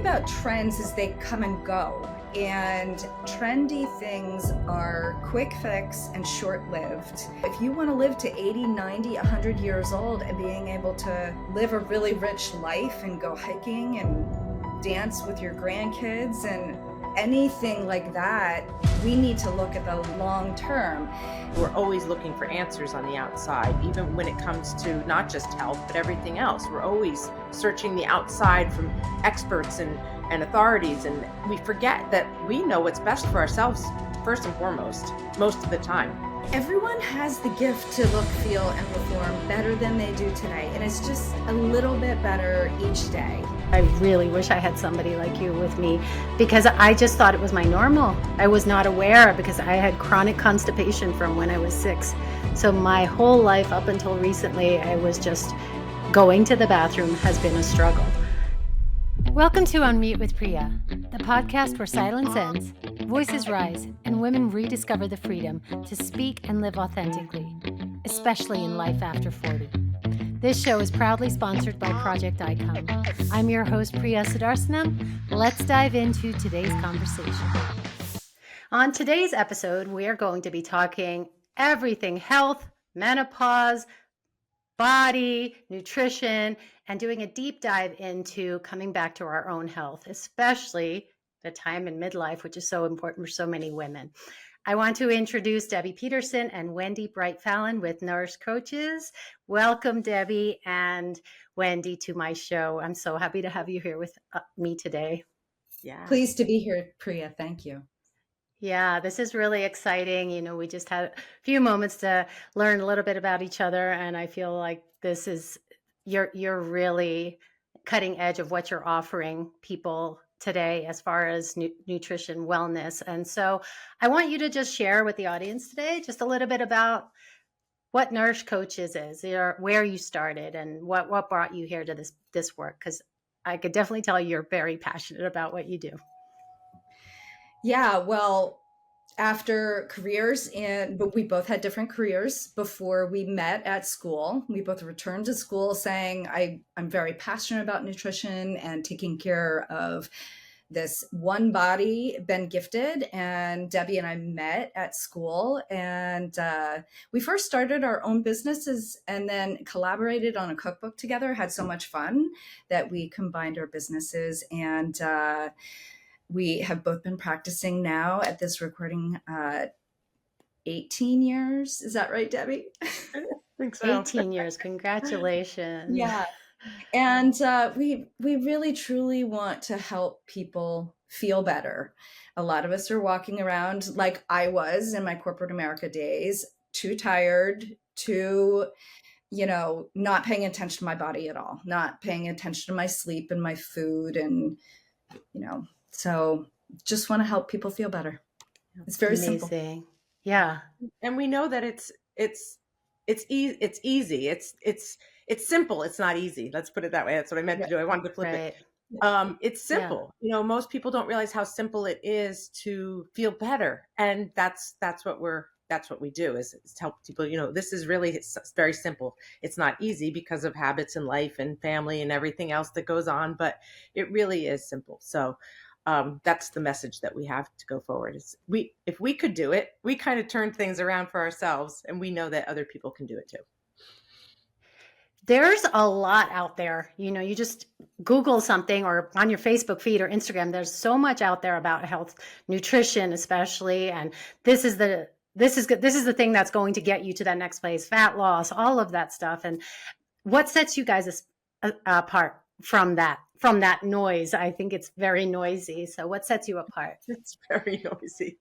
about trends is they come and go. And trendy things are quick fix and short-lived. If you want to live to 80, 90, 100 years old and being able to live a really rich life and go hiking and dance with your grandkids and anything like that, we need to look at the long term. We're always looking for answers on the outside, even when it comes to not just health, but everything else. We're always searching the outside from experts and authorities, and we forget that we know what's best for ourselves first and foremost, most of the time. Everyone has the gift to look, feel, and perform better than they do today, and it's just a little bit better each day. I really wish I had somebody like you with me, because I just thought it was my normal. I was not aware, because I had chronic constipation from when I was 6. So my whole life up until recently, I was just going to the bathroom has been a struggle. Welcome to Unmute with Priya, the podcast where silence ends, voices rise, and women rediscover the freedom to speak and live authentically, especially in life after 40. This show is proudly sponsored by Project Icon. I'm your host, Priya Sudarsanam. Let's dive into today's conversation. On today's episode, we are going to be talking everything health, menopause, body, nutrition, and doing a deep dive into coming back to our own health, especially the time in midlife, which is so important for so many women. I want to introduce Debbie Peterson and Wendy Bright-Fallon with Nourish Coaches. Welcome, Debbie and Wendy, to my show. I'm so happy to have you here with me today. Yeah. Pleased to be here, Priya. Thank you. Yeah, this is really exciting. You know, we just had a few moments to learn a little bit about each other, and I feel like this is you're really cutting edge of what you're offering people today as far as nutrition, wellness. And so I want you to just share with the audience today just a little bit about what Nourish Coaches is, where you started, and what brought you here to this work, because I could definitely tell you're very passionate about what you do. Yeah, well, after careers but we both had different careers before we met at school. We both returned to school saying, I'm very passionate about nutrition and taking care of this one body, been gifted. And Debbie and I met at school, and we first started our own businesses and then collaborated on a cookbook together, had so much fun that we combined our businesses, and we have both been practicing now at this recording 18 years. Is that right, Debbie? I think so. 18 years. Congratulations. Yeah. And we really, truly want to help people feel better. A lot of us are walking around like I was in my corporate America days, too tired, too, not paying attention to my body at all, not paying attention to my sleep and my food. And, so just want to help people feel better. It's very simple. Yeah. And we know that it's easy. It's simple. It's not easy. Let's put it that way. That's what I meant to do. I wanted to flip it. It's simple. Yeah. Most people don't realize how simple it is to feel better. And that's what we do is help people, this is really, it's very simple. It's not easy because of habits in life and family and everything else that goes on, but it really is simple. So that's the message that we have to go forward. If we could do it, we kind of turn things around for ourselves, and we know that other people can do it too. There's a lot out there. You just Google something, or on your Facebook feed or Instagram, there's so much out there about health, nutrition, especially. And this is the thing that's going to get you to that next place, fat loss, all of that stuff. And what sets you guys apart from that noise? I think it's very noisy. So what sets you apart? It's very noisy.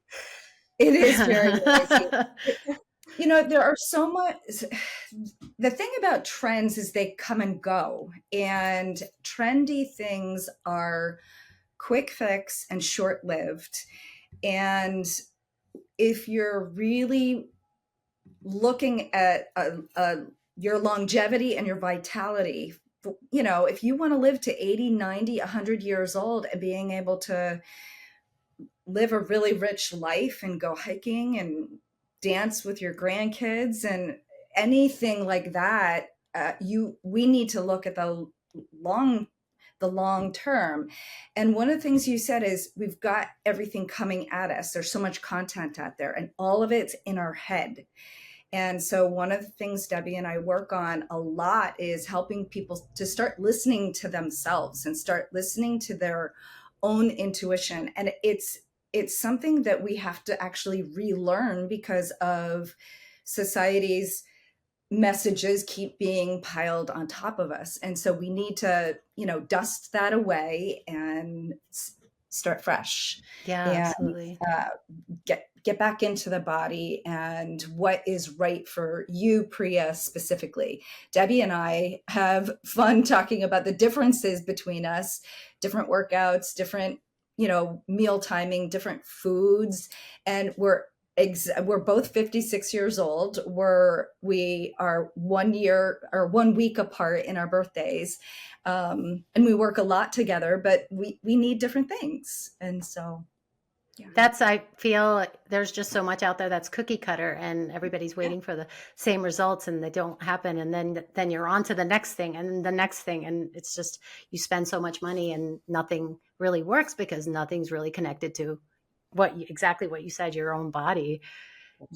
It is very noisy. There are so much. The thing about trends is they come and go, and trendy things are quick fix and short-lived. And if you're really looking at your longevity and your vitality, if you want to live to 80, 90, 100 years old and being able to live a really rich life and go hiking and dance with your grandkids and anything like that, we need to look at the the long term. And one of the things you said is we've got everything coming at us. There's so much content out there, and all of it's in our head. And so one of the things Debbie and I work on a lot is helping people to start listening to themselves and start listening to their own intuition. And it's something that we have to actually relearn because of society's messages keep being piled on top of us. And so we need to, dust that away and start fresh. Yeah, And absolutely. get back into the body and what is right for you, Priya, specifically. Debbie and I have fun talking about the differences between us, different workouts, different, meal timing, different foods. And we're both 56 years old. We are 1 year or 1 week apart in our birthdays. And we work a lot together, but we need different things. And so, yeah. I feel there's just so much out there that's cookie cutter, and everybody's waiting for the same results, and they don't happen. And then you're on to the next thing and the next thing. And it's just, you spend so much money and nothing really works because nothing's really connected to exactly what you said, your own body.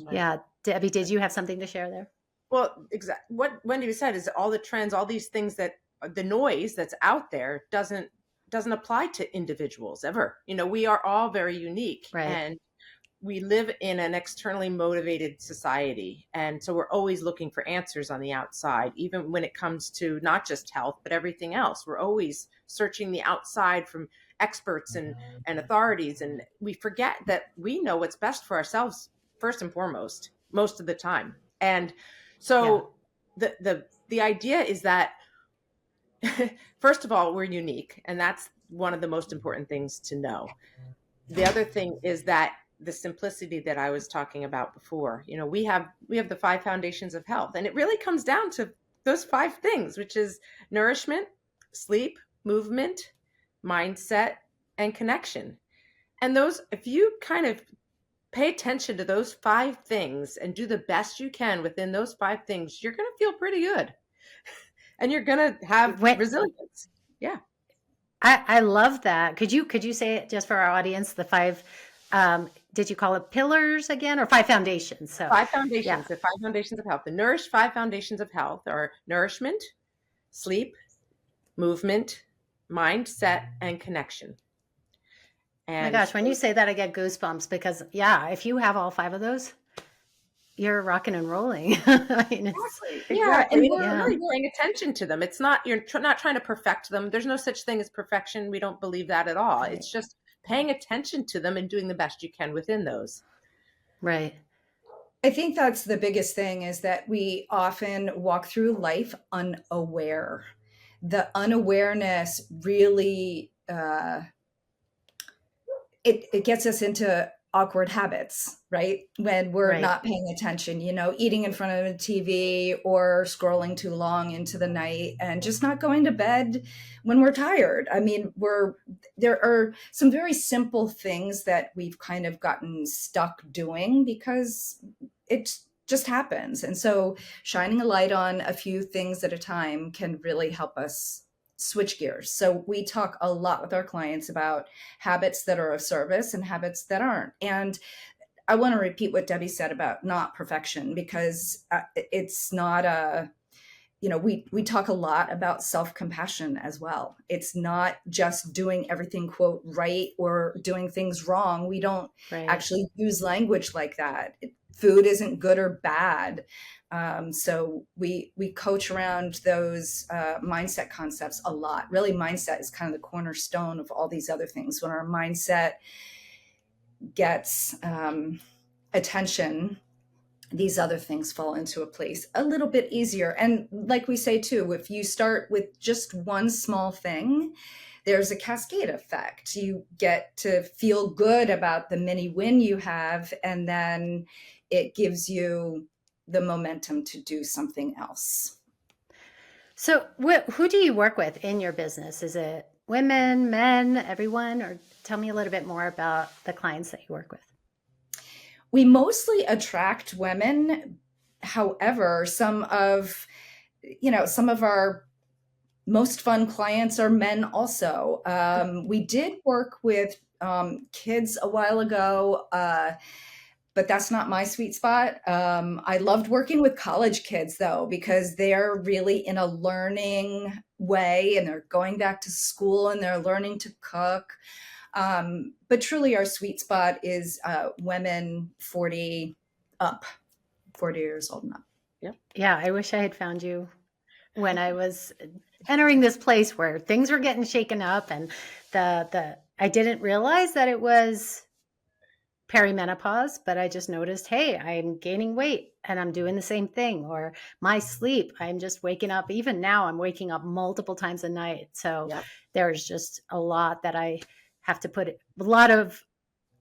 Right. Yeah. Debbie, did you have something to share there? Well, what Wendy said is all the trends, all these things that the noise that's out there doesn't apply to individuals ever. We are all very unique, right. And we live in an externally motivated society. And so we're always looking for answers on the outside, even when it comes to not just health, but everything else. We're always searching the outside from experts and authorities. And we forget that we know what's best for ourselves first and foremost, most of the time. And so the idea is that, first of all, we're unique. And that's one of the most important things to know. The other thing is that the simplicity that I was talking about before, we have the 5 foundations of health, and it really comes down to those 5 things, which is nourishment, sleep, movement, mindset, and connection. And those, if you kind of pay attention to those 5 things and do the best you can within those 5 things, you're going to feel pretty good. And you're going to have resilience. Yeah. I love that. Could you say it just for our audience, the 5, did you call it pillars again, or 5 foundations? So 5 foundations, the 5 foundations of health. The Nourish 5 foundations of health are nourishment, sleep, movement, mindset, and connection. And oh my gosh, when you say that, I get goosebumps because if you have all 5 of those, you're rocking and rolling. Exactly. Yeah, and we're really paying attention to them. It's not, you're not trying to perfect them. There's no such thing as perfection. We don't believe that at all. Right. It's just paying attention to them and doing the best you can within those. Right. I think that's the biggest thing, is that we often walk through life unaware. The unawareness really, it gets us into awkward habits, right? When we're not paying attention, eating in front of the TV or scrolling too long into the night and just not going to bed when we're tired. I mean, there are some very simple things that we've kind of gotten stuck doing because it just happens. And so shining a light on a few things at a time can really help us switch gears. So we talk a lot with our clients about habits that are of service and habits that aren't. And I want to repeat what Debbie said about not perfection, because it's not we talk a lot about self-compassion as well. It's not just doing everything, quote, right, or doing things wrong. We don't actually use language like that. Food isn't good or bad. So we coach around those mindset concepts a lot. Really, mindset is kind of the cornerstone of all these other things. When our mindset gets attention, these other things fall into a place a little bit easier. And like we say too, if you start with just one small thing, there's a cascade effect. You get to feel good about the mini win you have, and then it gives you the momentum to do something else. So who do you work with in your business? Is it women, men, everyone? Or tell me a little bit more about the clients that you work with. We mostly attract women. However, some of our most fun clients are men also. We did work with kids a while ago, but that's not my sweet spot. I loved working with college kids though, because they're really in a learning way and they're going back to school and they're learning to cook. But truly our sweet spot is women 40 up, 40 years old and up. Yeah, I wish I had found you when I was entering this place where things were getting shaken up, and I didn't realize that it was perimenopause, but I just noticed, hey, I'm gaining weight and I'm doing the same thing. Or my sleep, I'm just waking up. Even now, I'm waking up multiple times a night. So there's just a lot that I have to put, a lot of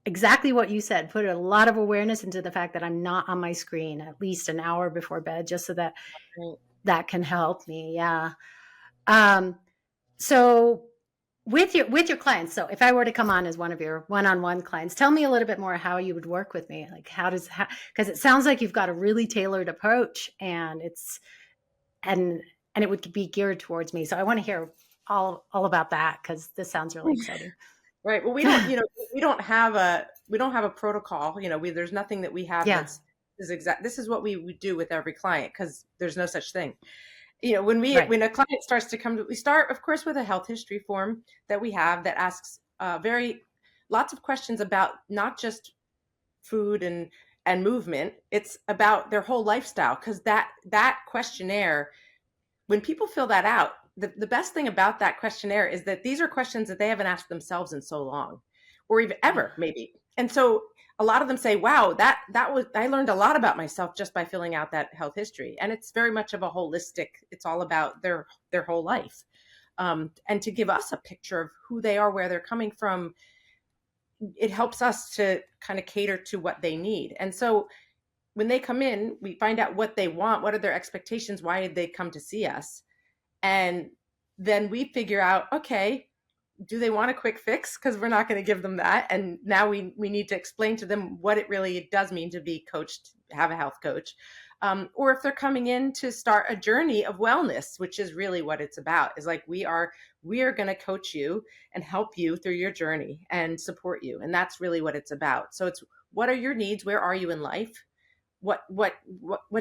exactly what you said, put a lot of awareness into the fact that I'm not on my screen at least an hour before bed, just so that that can help me. Yeah. So with your clients, so if I were to come on as one of your one-on-one clients, tell me a little bit more how you would work with me. Like because it sounds like you've got a really tailored approach, and and it would be geared towards me. So I want to hear all about that, because this sounds really exciting. Right. Well, we don't, we don't have a protocol. There's nothing that we have that's exact. This is what we do with every client, because there's no such thing. When a client starts to come to, we start, of course, with a health history form that we have that asks lots of questions about not just food and movement. It's about their whole lifestyle, because that questionnaire, when people fill that out, the best thing about that questionnaire is that these are questions that they haven't asked themselves in so long, or even ever, maybe. And so a lot of them say, wow, I learned a lot about myself just by filling out that health history. And it's very much of a holistic, it's all about their whole life. And to give us a picture of who they are, where they're coming from, it helps us to kind of cater to what they need. And so when they come in, we find out what they want, what are their expectations, why did they come to see us? And then we figure out, okay, do they want a quick fix? Because we're not going to give them that. And now we need to explain to them what it really does mean to be coached, have a health coach. Or if they're coming in to start a journey of wellness, which is really what it's about, is like, we are going to coach you and help you through your journey and support you. And that's really what it's about. So it's, what are your needs? Where are you in life? What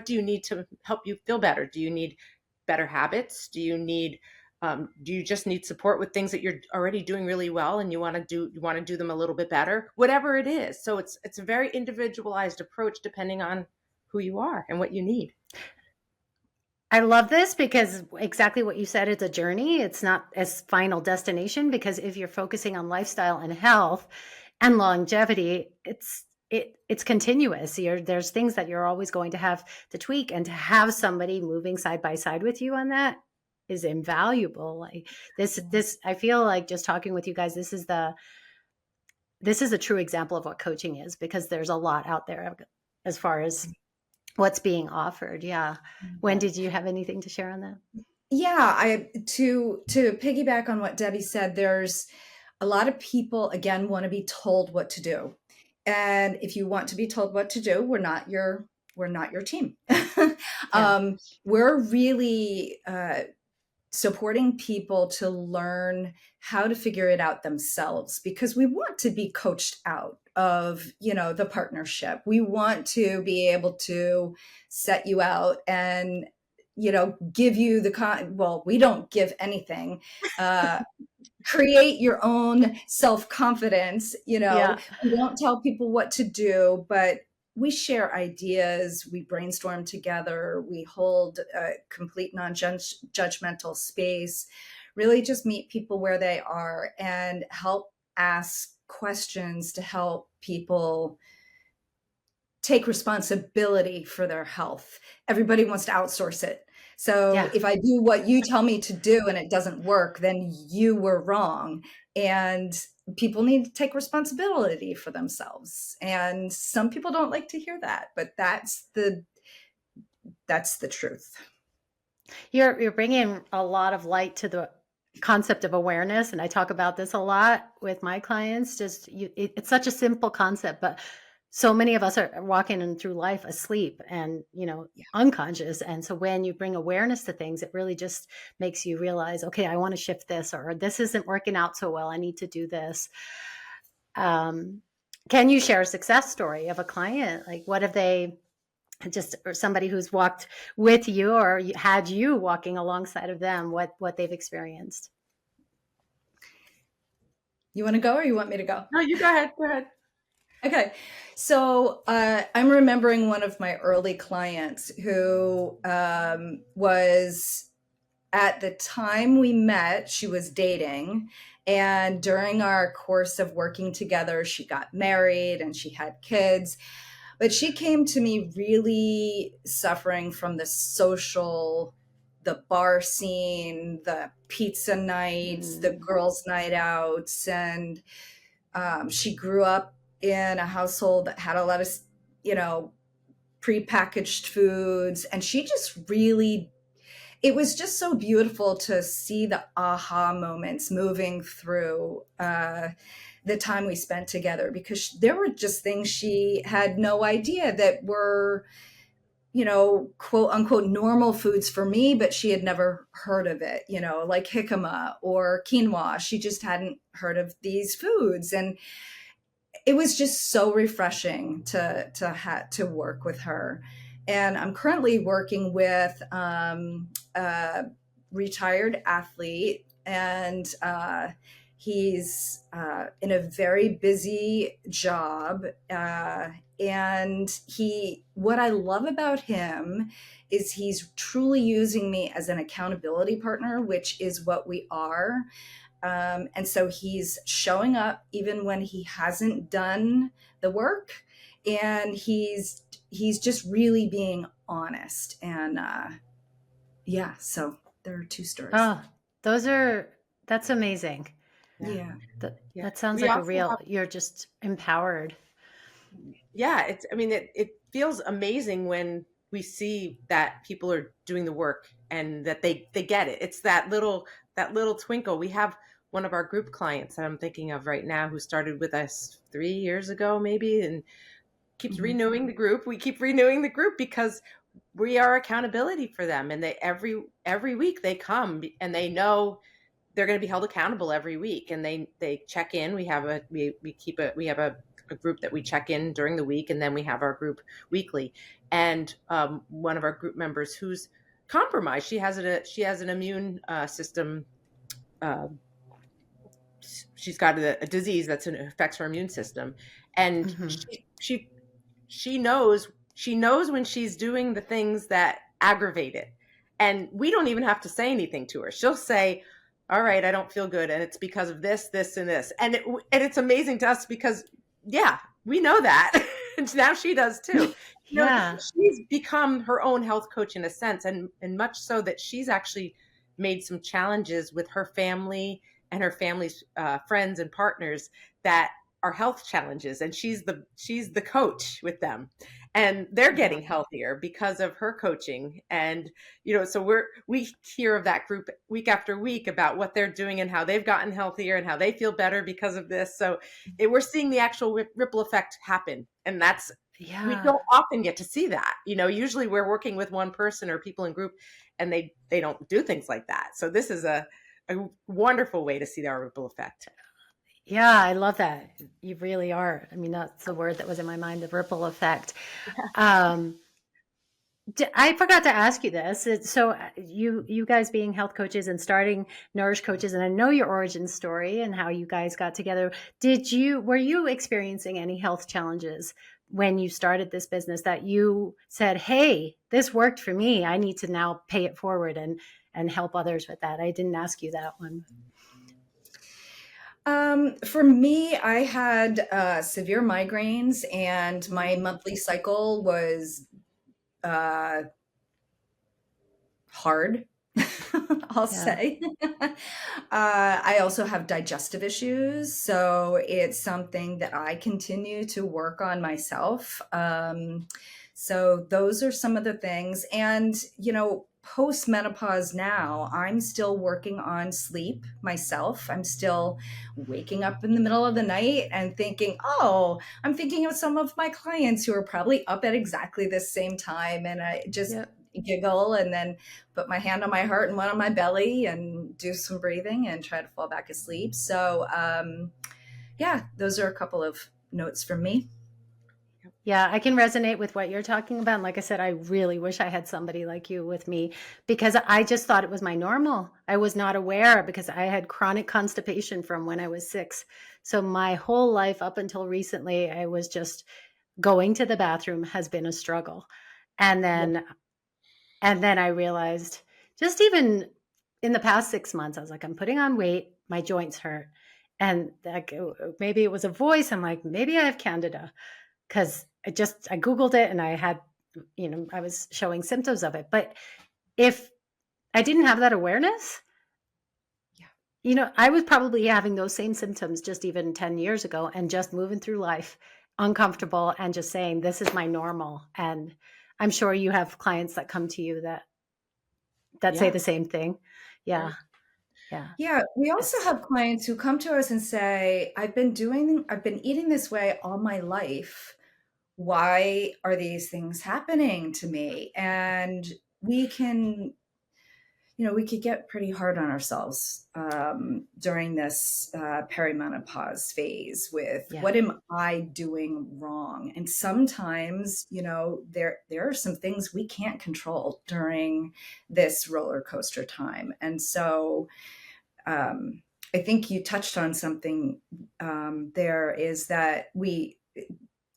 do you need to help you feel better? Do you need better habits? Do you just need support with things that you're already doing really well and you want to do them a little bit better? Whatever it is. So it's a very individualized approach depending on who you are and what you need. I love this, because exactly what you said, it's a journey. It's not a final destination, because if you're focusing on lifestyle and health and longevity, it's continuous. There's things that you're always going to have to tweak, and to have somebody moving side by side with you on that is invaluable. Like this, I feel like just talking with you guys, this is a true example of what coaching is, because there's a lot out there as far as what's being offered. Yeah. Wendy, did you have anything to share on that? Yeah, to piggyback on what Debbie said, there's a lot of people, again, want to be told what to do. And if you want to be told what to do, we're not your team. We're really supporting people to learn how to figure it out themselves, because we want to be coached out of, the partnership. We want to be able to set you out and, give you well, we don't give anything. Create your own self-confidence. We don't tell people what to do, but we share ideas, we brainstorm together, we hold a complete non-judgmental space, really just meet people where they are and help ask questions to help people take responsibility for their health. Everybody wants to outsource it. So if I do what you tell me to do and it doesn't work, then you were wrong. And people need to take responsibility for themselves. And some people don't like to hear that, but that's the truth. You're bringing a lot of light to the concept of awareness. And I talk about this a lot with my clients. It's such a simple concept, but so many of us are walking in through life asleep and, Yeah. unconscious. And so when you bring awareness to things, it really just makes you realize, okay, I want to shift this, or this isn't working out so well. I need to do this. Can you share a success story of a client? Like, what have they just, or somebody who's walked with you or had you walking alongside of them, what they've experienced? You want to go or you want me to go? No, you go ahead. Go ahead. Okay. So I'm remembering one of my early clients who was, at the time we met, she was dating. And during our course of working together, she got married and she had kids. But she came to me really suffering from the bar scene, the pizza nights, the girls' night outs. And she grew up in a household that had a lot of, you know, prepackaged foods. And she just really, it was just so beautiful to see the aha moments moving through the time we spent together, because there were just things she had no idea that were, quote unquote, normal foods for me, but she had never heard of it, like jicama or quinoa. She just hadn't heard of these foods. And it was just so refreshing to work with her. And I'm currently working with a retired athlete, and he's in a very busy job. And what I love about him is he's truly using me as an accountability partner, which is what we are. And so he's showing up even when he hasn't done the work, and he's just really being honest. And yeah, so there are two stories. Oh, that's amazing. Yeah. That sounds We like also you're just empowered. Yeah, it feels amazing when we see that people are doing the work and that they get it. It's that little twinkle. We have one of our group clients that I'm thinking of right now who started with us 3 years ago maybe, and keeps renewing the group. We keep renewing the group because we are accountability for them, and they every week they come and they know they're going to be held accountable every week, and they check in. We have a group that we check in during the week, and then we have our group weekly. And one of our group members who's compromised, she has an immune system. She's got a disease that affects her immune system, and she knows when she's doing the things that aggravate it, and we don't even have to say anything to her. She'll say, all right, I don't feel good, and it's because of this, this, and this. And it's amazing to us because, yeah, we know that. And now she does too. Yeah. She's become her own health coach in a sense, and much so that she's actually made some challenges with her family and her family's friends and partners that are health challenges, and she's the coach with them, and they're getting healthier because of her coaching. And so we hear of that group week after week about what they're doing and how they've gotten healthier and how they feel better because of this. So we're seeing the actual ripple effect happen, and that's we don't often get to see that. Usually we're working with one person or people in group, and they don't do things like that. So this is a wonderful way to see our ripple effect. Yeah, I love that. You really are. I mean, that's the word that was in my mind, the ripple effect. I forgot to ask you this. So you guys being health coaches and starting Nourish Coaches, and I know your origin story and how you guys got together. Were you experiencing any health challenges when you started this business that you said, hey, this worked for me, I need to now pay it forward and help others with that? I didn't ask you that one. For me, I had severe migraines, and my monthly cycle was hard, I'll say. I also have digestive issues, so it's something that I continue to work on myself. So those are some of the things. And, post menopause now, I'm still working on sleep myself. I'm still waking up in the middle of the night and thinking, oh, I'm thinking of some of my clients who are probably up at exactly the same time. And I just Yep. giggle and then put my hand on my heart and one on my belly and do some breathing and try to fall back asleep. So, yeah, those are a couple of notes from me. Yeah, I can resonate with what you're talking about. And like I said, I really wish I had somebody like you with me because I just thought it was my normal. I was not aware because I had chronic constipation from when I was 6. So my whole life up until recently, I was just going to the bathroom has been a struggle. And Yeah. then I realized just even in the past 6 months, I was like, I'm putting on weight, my joints hurt. And like, maybe it was a voice. I'm like, maybe I have candida because I Googled it and I had, I was showing symptoms of it. But if I didn't have that awareness, I was probably having those same symptoms just even 10 years ago and just moving through life uncomfortable and just saying, this is my normal. And I'm sure you have clients that come to you that say Yeah. the same thing. Yeah. Right. Yeah. Yeah, we also It's, have clients who come to us and say, I've been eating this way all my life. Why are these things happening to me? And we can, we could get pretty hard on ourselves during this perimenopause phase with yeah. what am I doing wrong? And sometimes, there are some things we can't control during this roller coaster time. And so, I think you touched on something there is that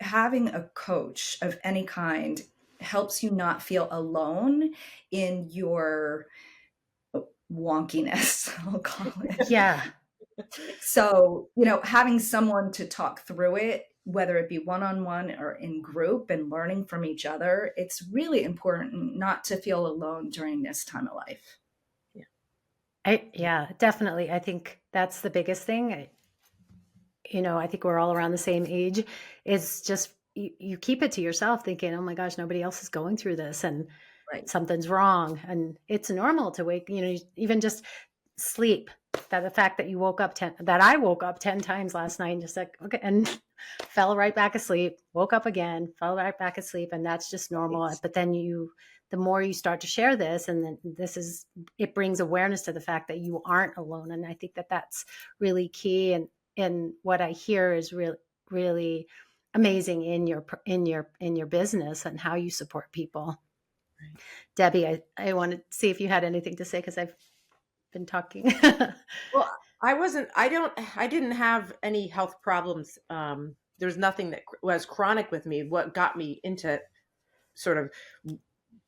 having a coach of any kind helps you not feel alone in your wonkiness, I'll call it. Yeah. So, having someone to talk through it, whether it be one-on-one or in group and learning from each other, it's really important not to feel alone during this time of life. Yeah, definitely. I think that's the biggest thing. I think we're all around the same age. It's just you keep it to yourself thinking, oh my gosh, nobody else is going through this and Right. something's wrong. And it's normal to wake, even just sleep. That the fact that you I woke up 10 times last night and just like, okay, and fell right back asleep, woke up again, fell right back asleep. And that's just normal. But then the more you start to share this, and then it brings awareness to the fact that you aren't alone. And I think that that's really key. And what I hear is really, really amazing in your business and how you support people. Right. Debbie, I want to see if you had anything to say because I've been talking. Well, I didn't have any health problems. There's nothing that was chronic with me. What got me into sort of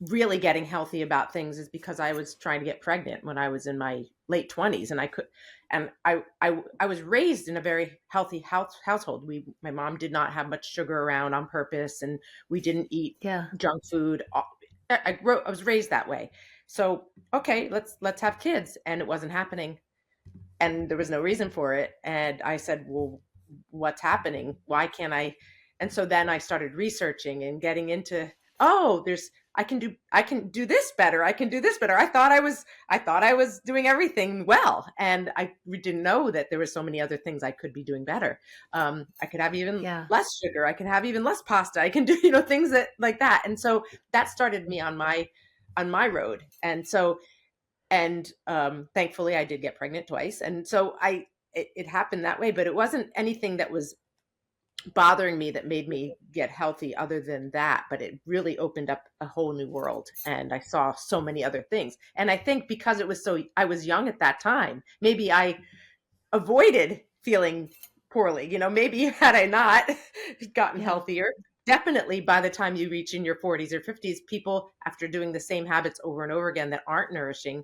really getting healthy about things is because I was trying to get pregnant when I was in my late 20s, and I was raised in a very healthy household. My mom did not have much sugar around on purpose, and we didn't eat Yeah. junk food. I was raised that way. So, okay, let's have kids. And it wasn't happening. And there was no reason for it. And I said, well, what's happening? Why can't I? And so then I started researching and getting into, I can do this better. I can do this better. I thought I was doing everything well. And I didn't know that there were so many other things I could be doing better. I could have even less sugar. I can have even less pasta. I can do, things that like that. And so that started me on my road. And so, thankfully I did get pregnant twice. And so it happened that way, but it wasn't anything that was bothering me that made me get healthy other than that. But it really opened up a whole new world, and I saw so many other things. And I think because I was young at that time, maybe I avoided feeling poorly. Maybe had I not gotten healthier, definitely by the time you reach in your 40s or 50s, people, after doing the same habits over and over again that aren't nourishing,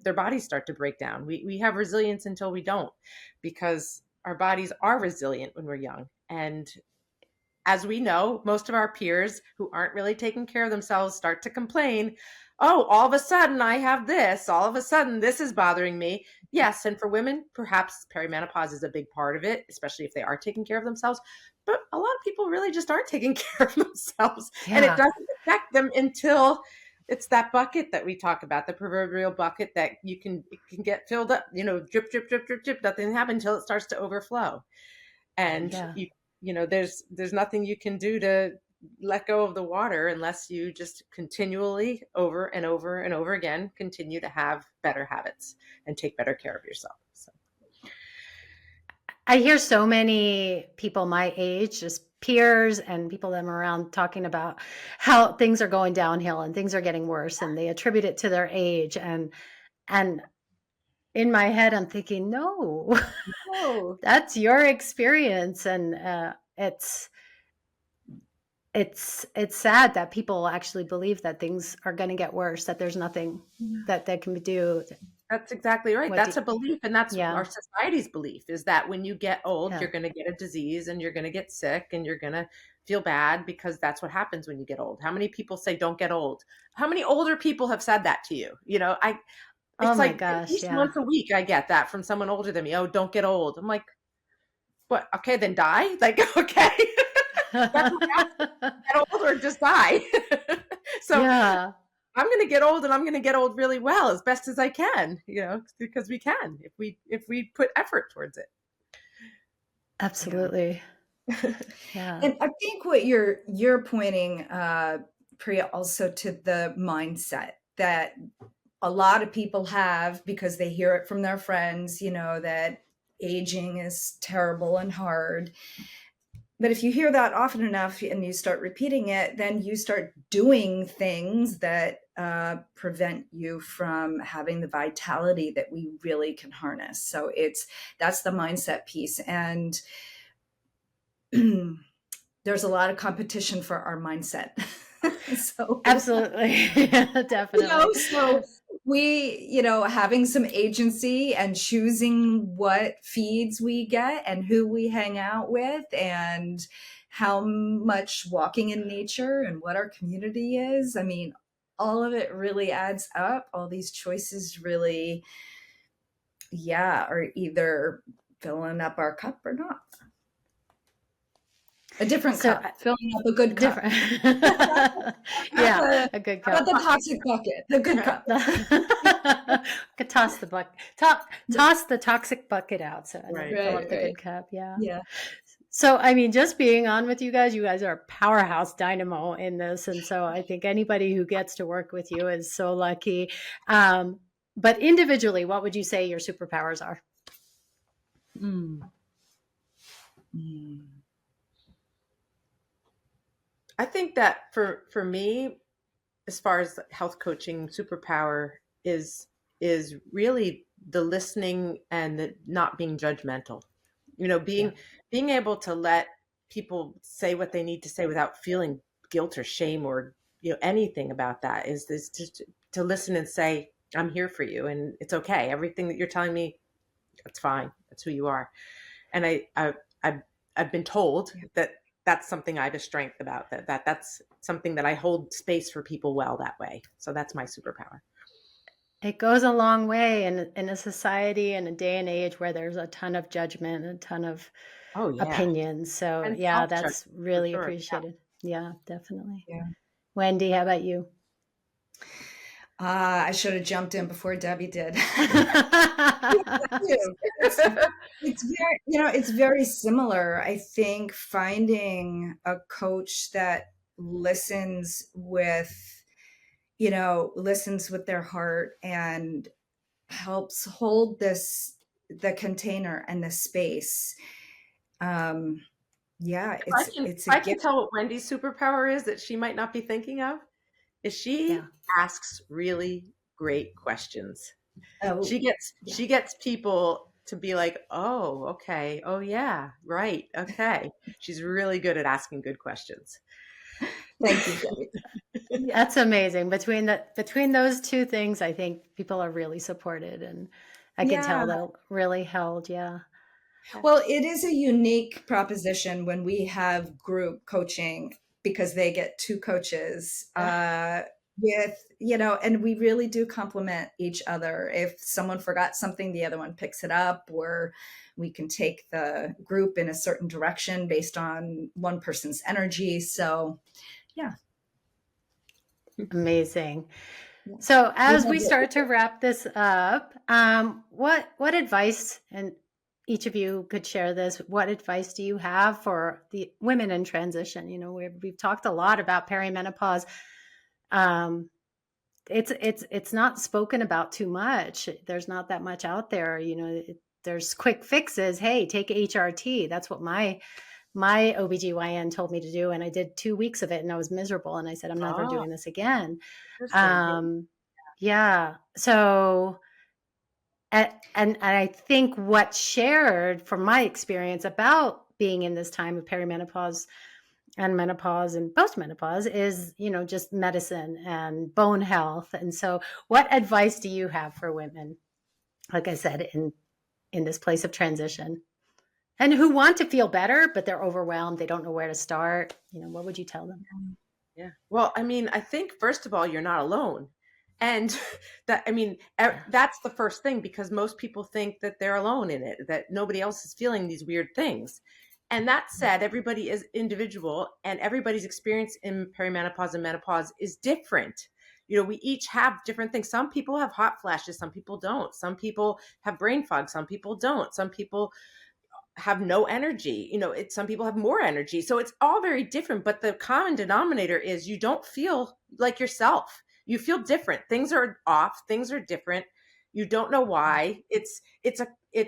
their bodies start to break down. We have resilience until we don't, because our bodies are resilient when we're young. And as we know, most of our peers who aren't really taking care of themselves start to complain, oh, all of a sudden I have this, all of a sudden this is bothering me. Yes, and for women, perhaps perimenopause is a big part of it, especially if they are taking care of themselves. But a lot of people really just aren't taking care of themselves. And it doesn't affect them until It's that bucket that we talk about, the proverbial bucket that it can get filled up, drip, drip, drip, drip, drip. Nothing happens until it starts to overflow. And Yeah. there's nothing you can do to let go of the water unless you just continually over and over and over again continue to have better habits and take better care of yourself. So I hear so many people my age, just peers and people that I'm around, talking about how things are going downhill and things are getting worse, and they attribute it to their age. And in my head, I'm thinking, no, oh, that's your experience. And it's sad that people actually believe that things are going to get worse, that there's nothing that they can do. that's exactly right. That's a belief. And that's Yeah. our society's belief, is that when you get old, Yeah. you're going to get a disease and you're going to get sick and you're going to feel bad, because that's what happens when you get old. How many people say don't get old? How many older people have said that to you? Oh It's my like at gosh, least yeah. once a week I get that from someone older than me. Oh, don't get old. I'm like, what? Okay, then die? Like, okay. That's what happens. Get old or just die. So Yeah, I'm going to get old, and I'm going to get old really well, as best as I can, because we can, if we put effort towards it. absolutely. Yeah. And I think what you're pointing, Priya, also to the mindset that a lot of people have, because they hear it from their friends, that aging is terrible and hard. But if you hear that often enough and you start repeating it, then you start doing things that prevent you from having the vitality that we really can harness. So that's the mindset piece. And there's a lot of competition for our mindset. So Absolutely. Definitely. so we, having some agency and choosing what feeds we get and who we hang out with and how much walking in nature and what our community is. I mean, all of it really adds up. All these choices really, are either filling up our cup or not. A different cup, filling up a good cup. Different. Yeah, a good cup. Not the toxic bucket, the good cup. Could toss the bucket, toss the toxic bucket out. So Right. fill up the good cup. Yeah. Yeah. So, I mean, just being on with you guys are a powerhouse dynamo in this. And so I think anybody who gets to work with you is so lucky. But individually, what would you say your superpowers are? I think that for me, as far as health coaching, superpower is really the listening and the not being judgmental. Being able to let people say what they need to say without feeling guilt or shame or anything about that, is just to listen and say, I'm here for you and it's okay. Everything that you're telling me, that's fine. That's who you are. And I've been told that that's something I have a strength about, that's something that I hold space for people well that way. So that's my superpower. It goes a long way in a society and a day and age where there's a ton of judgment, a ton of opinions. So And that's really sure. appreciated. Yeah, definitely. Yeah. Wendy, how about you? I should have jumped in before Debbie did. It's very similar. I think finding a coach that listens with their heart and helps hold the container and the space. It's I can tell what Wendy's superpower is that she might not be thinking of, is she asks really great questions. Oh, she gets people to be like, oh, okay. Oh yeah. Right. Okay. She's really good at asking good questions. Thank you, Debbie. That's amazing. Between those two things, I think people are really supported, and I can tell they're really held. Yeah. Well, it is a unique proposition when we have group coaching, because they get two coaches and we really do complement each other. If someone forgot something, the other one picks it up, or we can take the group in a certain direction based on one person's energy. So, yeah. Amazing. Yeah. So We as have we start to wrap this up, what advice, and each of you could share this, what advice do you have for the women in transition? You know, we've talked a lot about perimenopause. Um, it's not spoken about too much. There's not that much out there. You know, there's quick fixes. Hey, take HRT. That's what my OBGYN told me to do. And I did 2 weeks of it and I was miserable. And I said, I'm never Oh, doing this again. interesting. Yeah. Um, yeah. So, and I think what's shared from my experience about being in this time of perimenopause and menopause and postmenopause is, you know, just medicine and bone health. And so what advice do you have for women, like I said, in this place of transition, and who want to feel better, but they're overwhelmed, they don't know where to start? You know, what would you tell them? Yeah. Well, I mean, I think first of all, you're not alone. And that, I mean, that's the first thing, because most people think that they're alone in it, that nobody else is feeling these weird things. And that said, everybody is individual and everybody's experience in perimenopause and menopause is different. You know, we each have different things. Some people have hot flashes, some people don't. Some people have brain fog, some people don't. Some people have no energy. You know, some people have more energy. So it's all very different, but the common denominator is you don't feel like yourself. You feel different. Things are off, things are different. You don't know why. It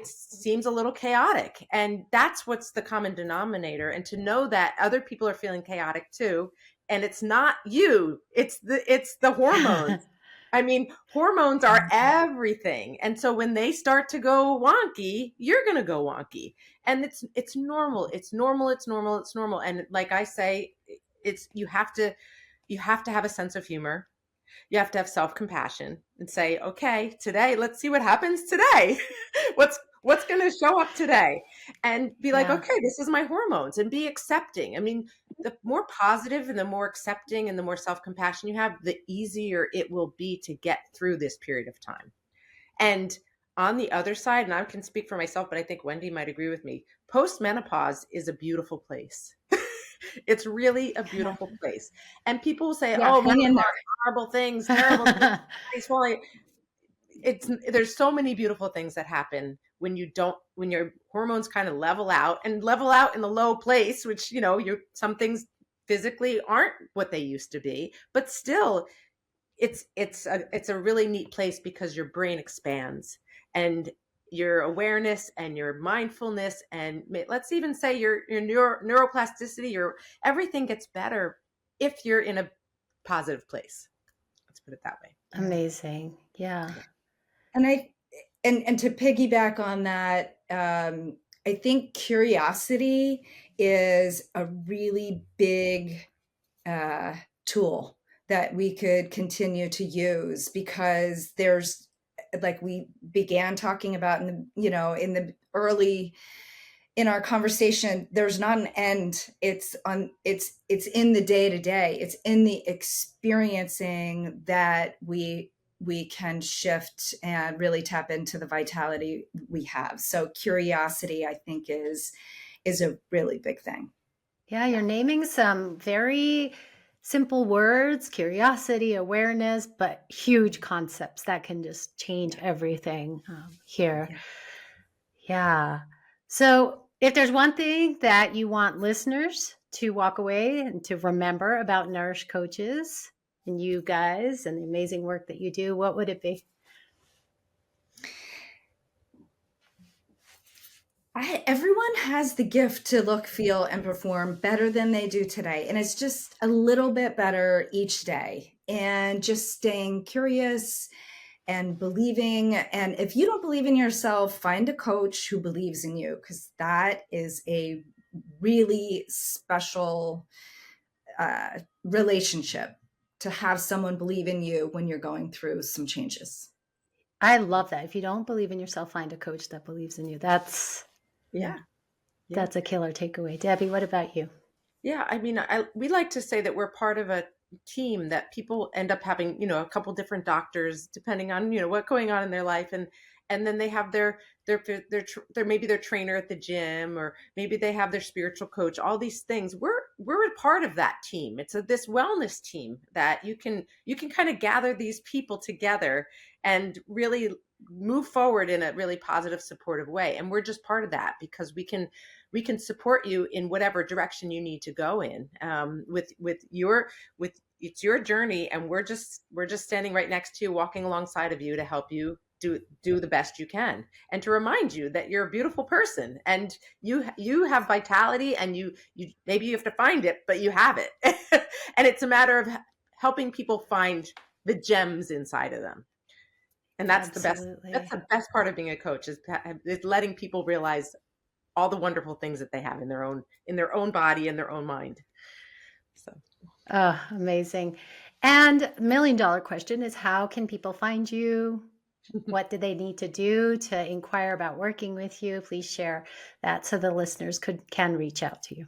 seems a little chaotic. And that's what's the common denominator. And to know that other people are feeling chaotic too, and it's not you, it's the hormones. I mean, hormones are everything. And so when they start to go wonky, you're going to go wonky. And it's normal. It's normal. It's normal. It's normal. And like I say, it's you have to have a sense of humor. You have to have self-compassion and say, okay, today, let's see what happens today. What's going to show up today? And be like, Yeah. okay, this is my hormones, and be accepting. I mean, the more positive and the more accepting and the more self-compassion you have, the easier it will be to get through this period of time. And on the other side, and I can speak for myself, but I think Wendy might agree with me, post-menopause is a beautiful place. It's really a beautiful place. And people will say, Yeah, oh, hang in menopause, there. horrible things, terrible things, it's falling. There's so many beautiful things that happen when your hormones kind of level out in the low place, which, you know, some things physically aren't what they used to be, but still it's a really neat place because your brain expands, and your awareness and your mindfulness, and let's even say your neuroplasticity, your everything gets better if you're in a positive place. Let's put it that way. Amazing. Yeah. Yeah. And and to piggyback on that, I think curiosity is a really big tool that we could continue to use, because there's, like we began talking about in the, in the early in our conversation, there's not an end. It's in the day to day. It's in the experiencing that we can shift and really tap into the vitality we have. So curiosity, I think, is a really big thing. Yeah, you're naming some very simple words: curiosity, awareness, but huge concepts that can just change everything here. Yeah. Yeah. So, if there's one thing that you want listeners to walk away and to remember about Nourish coaches and you guys and the amazing work that you do, what would it be? Everyone has the gift to look, feel, and perform better than they do today. And it's just a little bit better each day. And just staying curious and believing. And if you don't believe in yourself, find a coach who believes in you, because that is a really special relationship, to have someone believe in you when you're going through some changes. I love that. If you don't believe in yourself, find a coach that believes in you. That's Yeah. that's a killer takeaway. Debbie, what about you? Yeah, I mean, we like to say that we're part of a team, that people end up having, you know, a couple different doctors depending on, you know, what's going on in their life, and then they have their maybe their trainer at the gym, or maybe they have their spiritual coach. All these things, we're a part of that team. It's this wellness team that you can kind of gather these people together and really move forward in a really positive, supportive way. And we're just part of that because we can support you in whatever direction you need to go in, with it's your journey, and we're just standing right next to you, walking alongside of you to help you do the best you can, and to remind you that you're a beautiful person, and you have vitality, and you maybe you have to find it, but you have it. And it's a matter of helping people find the gems inside of them. And that's Absolutely. the best part of being a coach, is letting people realize all the wonderful things that they have in their own body and their own mind. So, Oh, amazing. And $1 million question is, how can people find you? What do they need to do to inquire about working with you? Please share that so the listeners can reach out to you.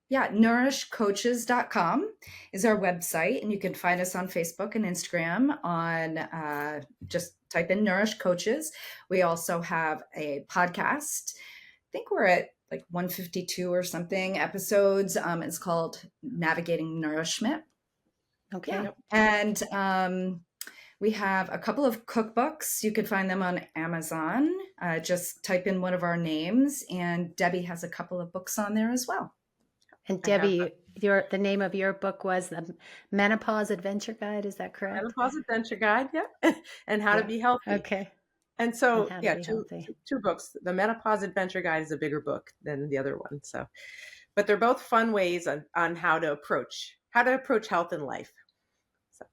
Yeah, nourishcoaches.com is our website, and you can find us on Facebook and Instagram on just type in Nourish Coaches. We also have a podcast. I think we're at like 152 or something episodes. It's called Navigating Nourishment. Okay. Yeah. And we have a couple of cookbooks. You can find them on Amazon. Just type in one of our names, and Debbie has a couple of books on there as well. And Debbie, the name of your book was The Menopause Adventure Guide. Is that correct? Menopause Adventure Guide, yeah. And How to Be Healthy. Okay. And so, And two books. The Menopause Adventure Guide is a bigger book than the other one. So, but they're both fun ways on how to approach health in life. So.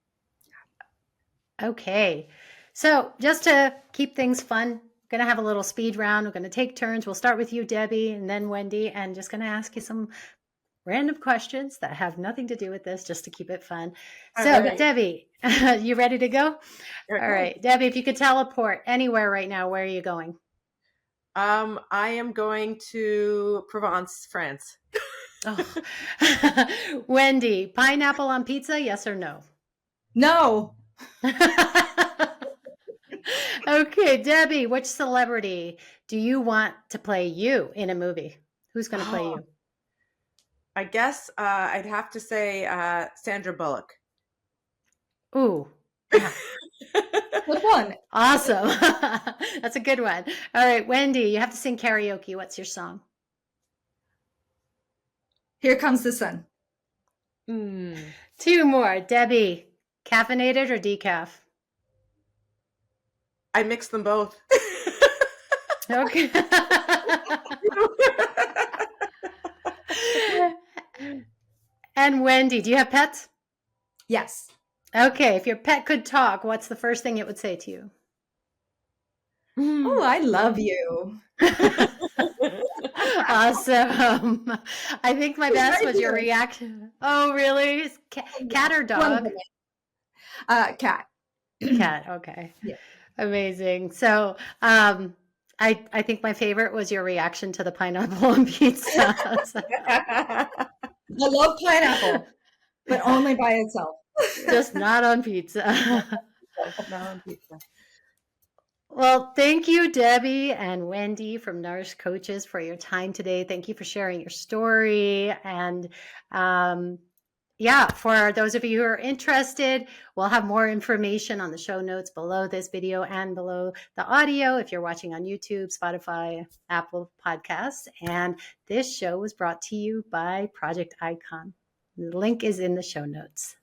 Okay. So just to keep things fun, I'm going to have a little speed round. We're going to take turns. We'll start with you, Debbie, and then Wendy, and just going to ask you some random questions that have nothing to do with this, just to keep it fun. So, right. Debbie, you ready to go? All right. Debbie, if you could teleport anywhere right now, where are you going? I am going to Provence, France. Oh. Wendy, pineapple on pizza, yes or no? No. Okay, Debbie, which celebrity do you want to play you in a movie? Who's going to play you? I guess I'd have to say Sandra Bullock. Ooh. Yeah. Good one. Awesome. That's a good one. All right, Wendy, you have to sing karaoke. What's your song? Here Comes the Sun. Two more. Debbie, caffeinated or decaf? I mix them both. Okay. And Wendy, do you have pets? Yes. Okay, if your pet could talk, what's the first thing it would say to you? Oh, I love you. Awesome. I think my best was your reaction. Oh, really? Cat or dog? Cat. Cat, okay. Yeah. Amazing. So I think my favorite was your reaction to the pineapple on pizza. I love pineapple, but only by itself. Just not on pizza. Not on pizza. Well, thank you, Debbie and Wendy from Nourish Coaches, for your time today. Thank you for sharing your story. And for those of you who are interested, we'll have more information on the show notes below this video and below the audio if you're watching on YouTube, Spotify, Apple Podcasts. And this show was brought to you by Project Icon. The link is in the show notes.